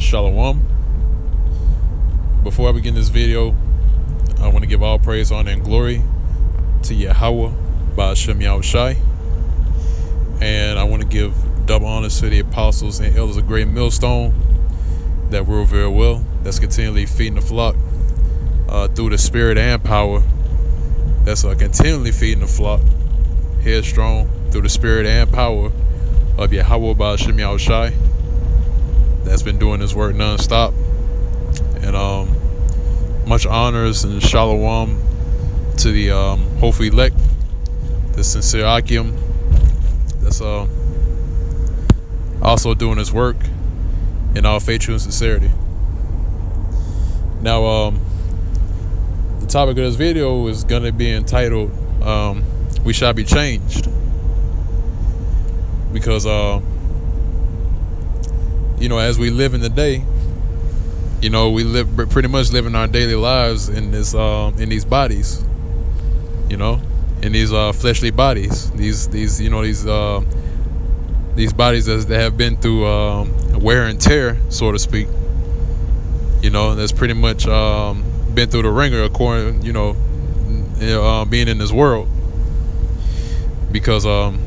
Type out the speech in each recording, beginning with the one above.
Shalom. Before I begin this video, I want to give all praise, honor, and glory to Yahweh Ba'Shem Yahushai. And I want to give double honors to the apostles and elders of Great Millstone that rule very well, that's continually feeding the flock through the spirit and power, that's continually feeding the flock headstrong through the spirit and power of Yahweh Ba'Shem Yahushai, that's been doing this work non-stop. And much honors and shalom to the hopeful elect, the sincere Akim, that's also doing his work in all faith, truth, and sincerity. Now, the topic of this video is going to be entitled, We Shall Be Changed. Because, as we live in the day, we pretty much living our daily lives in this, in these bodies, in these fleshly bodies, these bodies that have been through wear and tear, so to speak. That's pretty much been through the ringer, according, being in this world. Because, when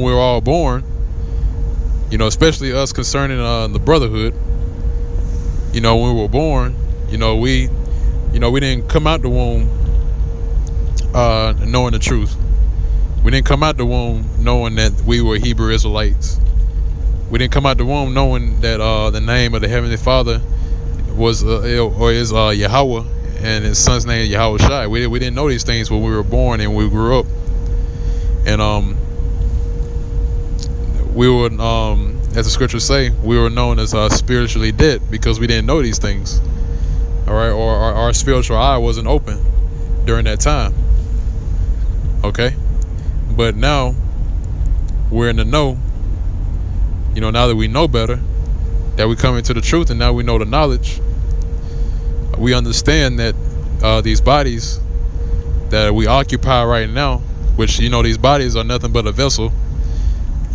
we're all born, especially us concerning the brotherhood, when we were born, we didn't come out the womb knowing the truth. We didn't come out the womb knowing that we were Hebrew Israelites. We didn't come out the womb knowing that the name of the Heavenly Father was is Yahweh, and His Son's name Yahushai. We didn't know these things when we were born and we grew up. And we were, as the scriptures say, we were known as spiritually dead because we didn't know these things. All right, or our spiritual eye wasn't open during that time. Okay, but now we're in the know. Now that we know better, that we come into the truth, and now we know the knowledge. We understand that these bodies that we occupy right now, which these bodies are nothing but a vessel.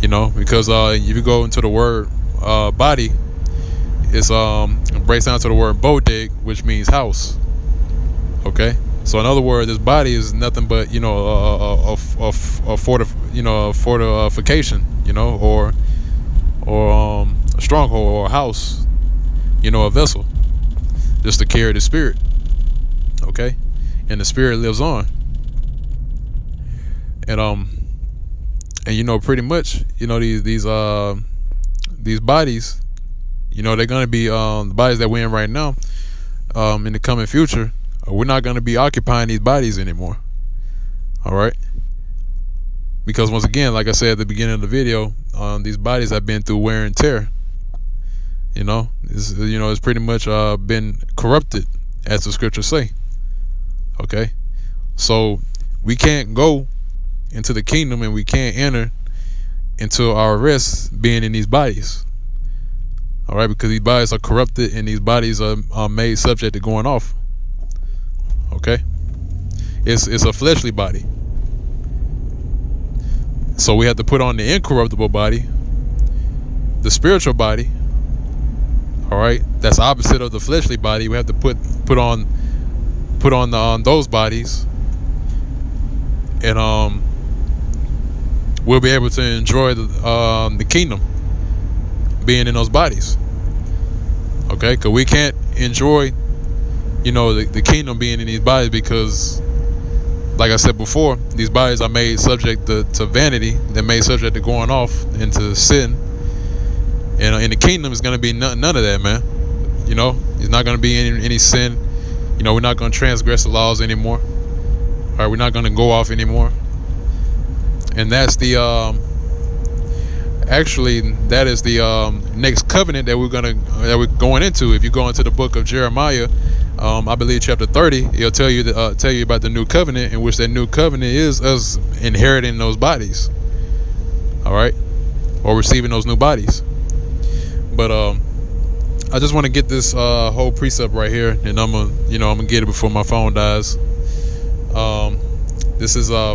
Because if you go into the word body, it's it breaks down to the word bodeg, which means house. Okay, so in other words, this body is nothing but a fortification, or a stronghold, or a house, a vessel, just to carry the spirit. Okay, and the spirit lives on. And pretty much, these bodies, they're gonna be the bodies that we're in right now. In the coming future, we're not gonna be occupying these bodies anymore. All right, because once again, like I said at the beginning of the video, these bodies have been through wear and tear. It's pretty much been corrupted, as the scriptures say. Okay, so we can't go into the kingdom, and we can't enter into our rest being in these bodies. All right, because these bodies are corrupted, and these bodies are made subject to going off. Okay, it's a fleshly body, so we have to put on the incorruptible body, the spiritual body. All right, that's opposite of the fleshly body. We have to put on those bodies, and we'll be able to enjoy the kingdom being in those bodies. Okay, because we can't enjoy the kingdom being in these bodies, because like I said before, these bodies are made subject to vanity. They're made subject to going off into sin, and in the kingdom is going to be none of that, man. It's not going to be any sin. We're not going to transgress the laws anymore. All right, we're not going to go off anymore. And that's the that is the next covenant that we're going into. If you go into the book of Jeremiah, I believe chapter 30, it'll tell you about the new covenant, in which that new covenant is us inheriting those bodies. All right, or receiving those new bodies. But I just want to get this whole precept right here, and I'm gonna get it before my phone dies. This is 1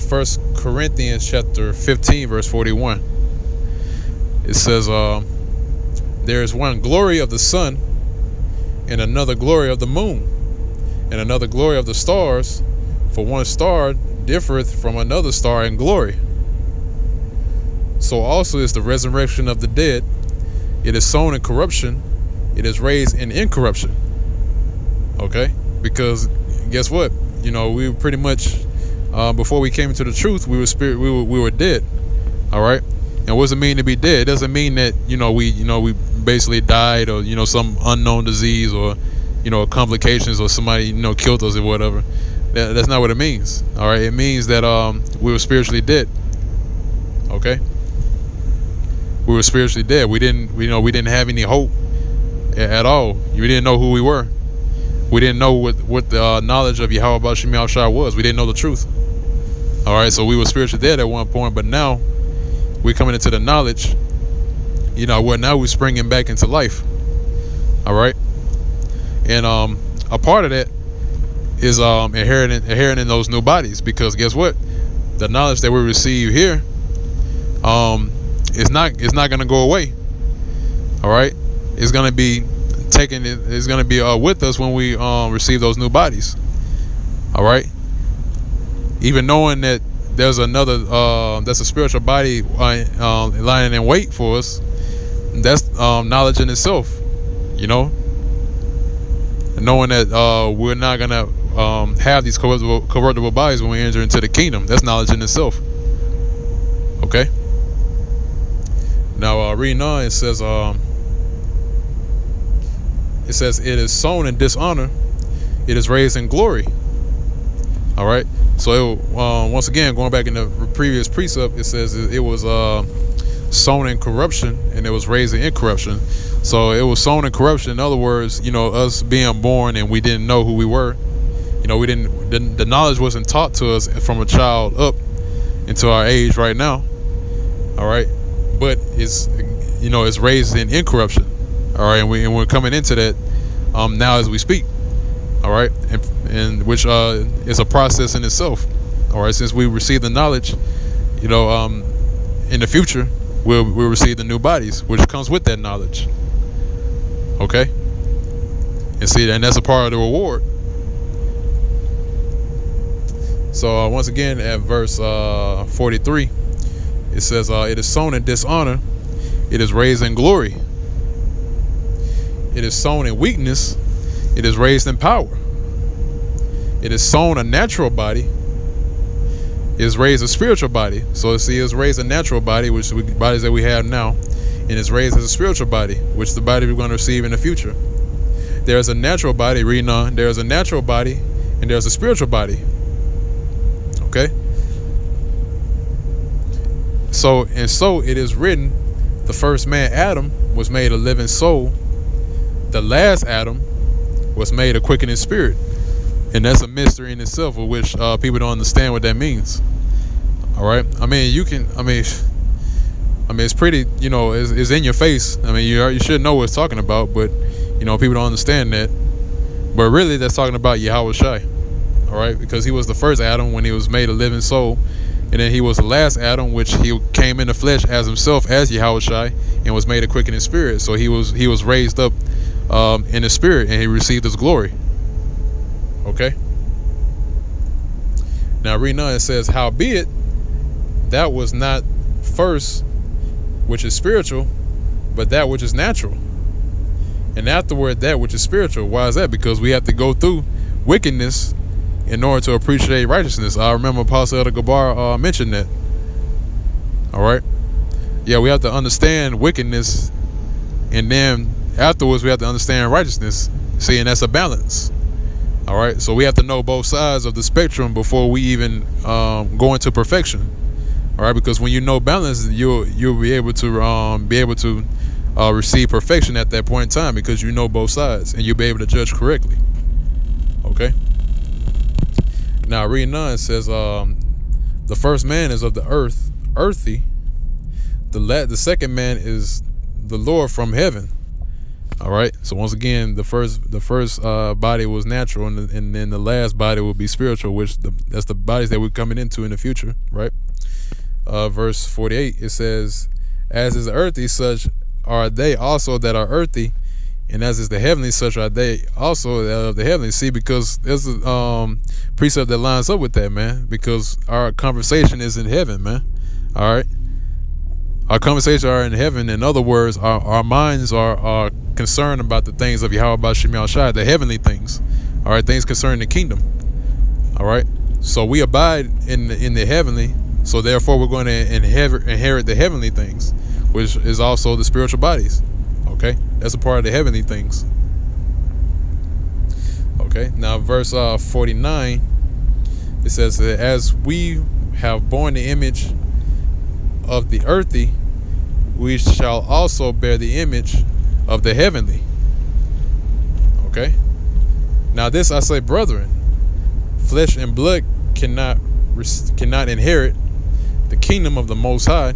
Corinthians chapter 15, verse 41. It says, There is one glory of the sun, and another glory of the moon, and another glory of the stars, for one star differeth from another star in glory. So also is the resurrection of the dead. It is sown in corruption, it is raised in incorruption. Okay? Because guess what? We were pretty much before we came into the truth, we were dead. All right? And what does it mean to be dead? It doesn't mean that we basically died, or some unknown disease, or complications, or somebody killed us or whatever. That's not what it means. All right? It means that we were spiritually dead. Okay? We were spiritually dead. We didn't have any hope at all. We didn't know who we were. We didn't know what the knowledge of Yahweh Bashim Yahushua was. We didn't know the truth. All right, so we were spiritually dead at one point, but now we're coming into the knowledge. Now we're springing back into life. All right, and a part of that is inheriting those new bodies, because guess what? The knowledge that we receive here, it's not going to go away. All right, it's going to be it's going to be with us when we receive those new bodies. All right, even knowing that there's that's a spiritual body lying in wait for us, that's knowledge in itself. Knowing that we're not going to have these corruptible bodies when we enter into the kingdom, that's knowledge in itself. Okay. Now reading on, it says it is sown in dishonor, it is raised in glory. All right. So once again, going back in the previous precept, it says it was sown in corruption and it was raised in incorruption. So it was sown in corruption. In other words, us being born and we didn't know who we were. The knowledge wasn't taught to us from a child up into our age right now. All right. But it's raised in incorruption. All right, and we're coming into that now as we speak. All right, and which is a process in itself. All right, since we receive the knowledge, in the future we'll receive the new bodies, which comes with that knowledge. Okay, and that's a part of the reward. So once again, at verse 43, it says, "It is sown in dishonor, it is raised in glory. It is sown in weakness, it is raised in power. It is sown a natural body, it is raised a spiritual body." So see, it's raised a natural body, which is the bodies that we have now, and it's raised as a spiritual body, which is the body we're going to receive in the future. There's a natural body, reading on, there's a natural body, and there's a spiritual body. Okay? So it is written, the first man, Adam, was made a living soul. The last Adam was made a quickening spirit. And that's a mystery in itself, of which people don't understand what that means. All right? It's pretty, it's in your face. You should know what it's talking about, but, people don't understand that. But really, that's talking about Yahweh Shai. All right? Because he was the first Adam when he was made a living soul. And then he was the last Adam, which he came in the flesh as himself, as Yahweh Shai, and was made a quickening spirit. So he was raised up in the spirit, and he received his glory. Okay. Now reading on, it says, "Howbeit, that was not first which is spiritual, but that which is natural. And afterward that which is spiritual." Why is that? Because we have to go through wickedness in order to appreciate righteousness. I remember Apostle Elder Gabar mentioned that. All right. Yeah, we have to understand wickedness, and then afterwards we have to understand righteousness. See, and that's a balance. All right. So we have to know both sides of the spectrum before we even go into perfection. All right. Because when you know balance, you'll be able to receive perfection at that point in time, because you know both sides and you'll be able to judge correctly. Okay. Now reading on, it says, "The first man is of the earth, earthy. The second man is the Lord from heaven." All right. So once again, the first body was natural, and then the last body will be spiritual, which that's the bodies that we're coming into in the future, right? Verse 48, it says, "As is earthy, such are they also that are earthy, and as is the heavenly, such are they also of the heavenly. See, because there's a precept that lines up with that, man. Because our conversation is in heaven, man. All right, our conversations are in heaven. In other words, our minds are concerned about the things of Yahweh Ba'Shem Yahushua, the heavenly things. All right, things concerning the kingdom. All right, so we abide in the heavenly. So therefore, we're going to inherit the heavenly things, which is also the spiritual bodies. Okay, that's a part of the heavenly things. Okay, now verse 49, it says that as we have borne the image of the earthy, we shall also bear the image of the heavenly. Okay, now this I say, brethren, flesh and blood cannot inherit the kingdom of the Most High,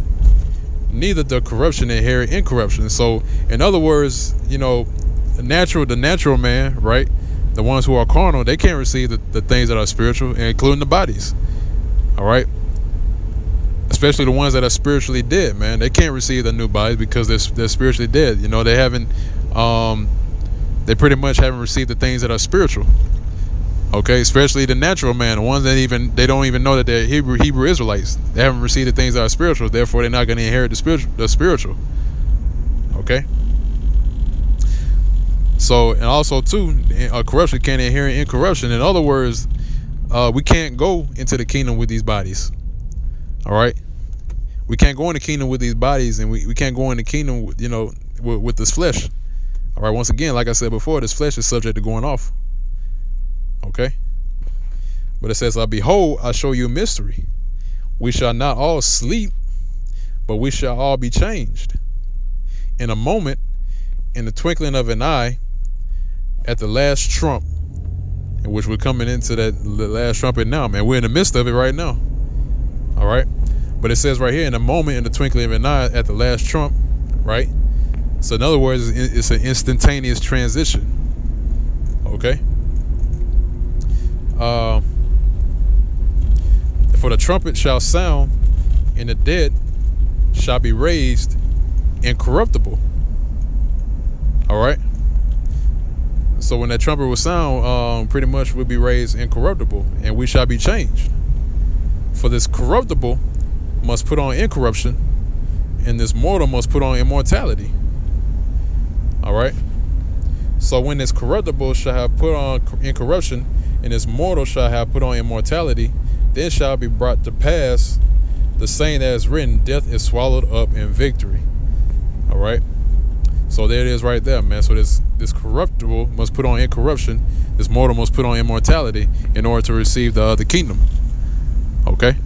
neither the corruption inherit incorruption. So in other words, the natural man, right, the ones who are carnal, they can't receive the things that are spiritual, including the bodies. All right, especially the ones that are spiritually dead, man. They can't receive the new bodies because they're spiritually dead. They haven't they pretty much haven't received the things that are spiritual. Okay, especially the natural man, the ones that they don't even know that they're Hebrew Israelites. They haven't received the things that are spiritual, therefore they're not going to inherit the spiritual. Okay. So, and also too, corruption can't inherit incorruption. In other words, we can't go into the kingdom with these bodies. All right, we can't go in the kingdom with these bodies, and we can't go in the kingdom with this flesh. All right, once again, like I said before, this flesh is subject to going off. Okay, but it says, behold, I show you a mystery. We shall not all sleep, but we shall all be changed in a moment, in the twinkling of an eye, at the last trump, in which we're coming into the last trumpet now, man. We're in the midst of it right now. All right, but it says right here, in a moment, in the twinkling of an eye, at the last trump, right? So in other words, it's an instantaneous transition. Okay. For the trumpet shall sound, and the dead shall be raised incorruptible. All right. So when that trumpet will sound, pretty much we'll be raised incorruptible, and we shall be changed. For this corruptible must put on incorruption, and this mortal must put on immortality. All right. So when this corruptible shall have put on incorruption, and this mortal shall have put on immortality, then shall be brought to pass the saying that is written, death is swallowed up in victory. All right. So there it is right there, man. So this corruptible must put on incorruption, this mortal must put on immortality in order to receive the kingdom. Okay.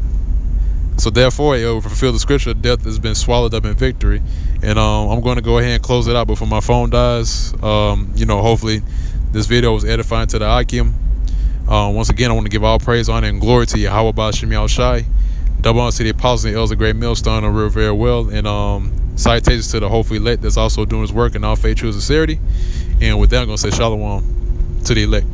So therefore, it will fulfill the scripture, death has been swallowed up in victory. And I'm going to go ahead and close it out before my phone dies. Hopefully this video was edifying to the Akim. Once again, I want to give all praise, honor, and glory to Yahweh Ba'Shem Yahushai. Double honor to the apostles and elders of Great Millstone and Real Very Well. And citations to the hopefully elect that's also doing his work in all faith, truth, and sincerity. And with that, I'm going to say shalom to the elect.